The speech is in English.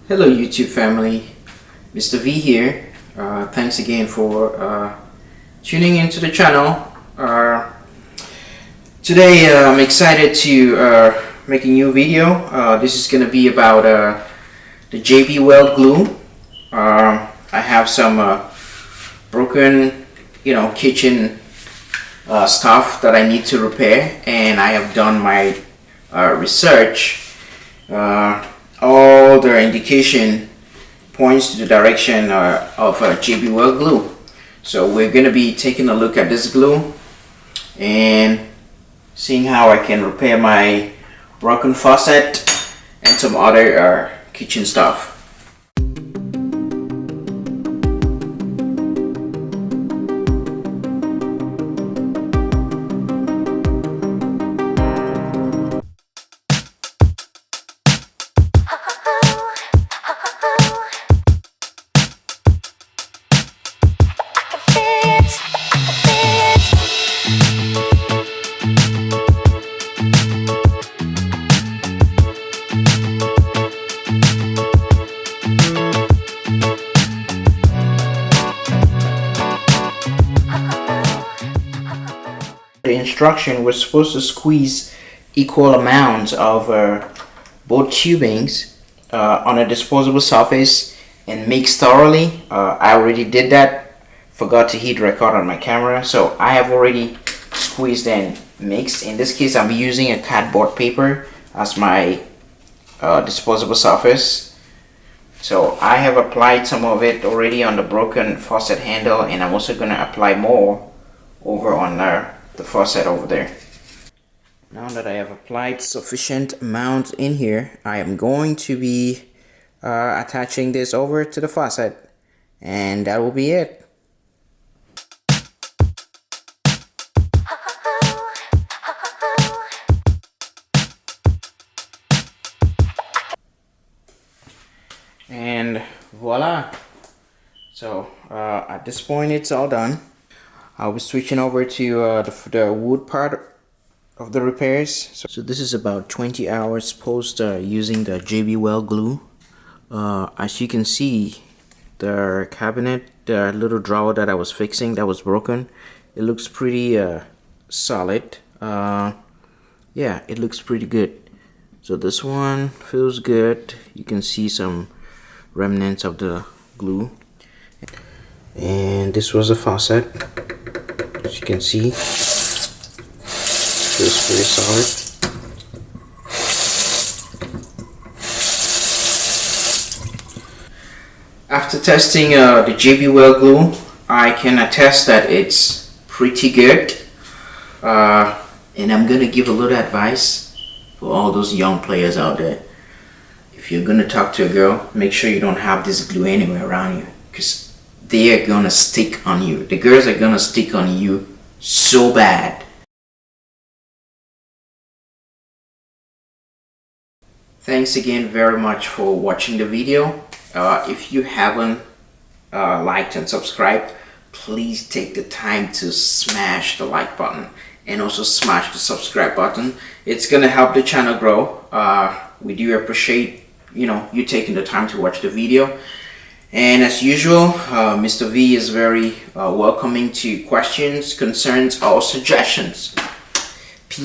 Hello YouTube family, Mr. V here. Thanks again for tuning into the channel. Today I'm excited to make a new video. This is going to be about the JB Weld glue. I have some broken kitchen stuff that I need to repair, and I have done my research. All the indication points to the direction of JB Weld glue. So we're going to be taking a look at this glue and seeing how I can repair my broken faucet and some other kitchen stuff. The instruction was supposed to squeeze equal amounts of both tubings on a disposable surface and mix thoroughly. I already did that, forgot to hit record on my camera, so I have already squeezed and mixed. In this case I'm using a cardboard paper as my disposable surface. So I have applied some of it already on the broken faucet handle, and I'm also going to apply more over on the faucet over there. Now that I have applied sufficient amount in here, I am going to be attaching this over to the faucet, and that will be it. And voila! So at this point it's all done. I'll be switching over to the wood part of the repairs. So this is about 20 hours post using the JB Weld glue. As you can see, the cabinet, the little drawer that I was fixing that was broken, it looks pretty solid. Yeah, it looks pretty good. So this one feels good. You can see some remnants of the glue. And this was a faucet. As you can see, it's pretty solid. After testing the JB Weld glue, I can attest that it's pretty good. And I'm gonna give a little advice for all those young players out there. If you're gonna talk to a girl, make sure you don't have this glue anywhere around you, because they are gonna stick on you. The girls are gonna stick on you so bad. Thanks again very much for watching the video. If you haven't liked and subscribed, please take the time to smash the like button and also smash the subscribe button. It's gonna help the channel grow. We do appreciate you taking the time to watch the video. And as usual, Mr. V is very welcoming to questions, concerns, or suggestions.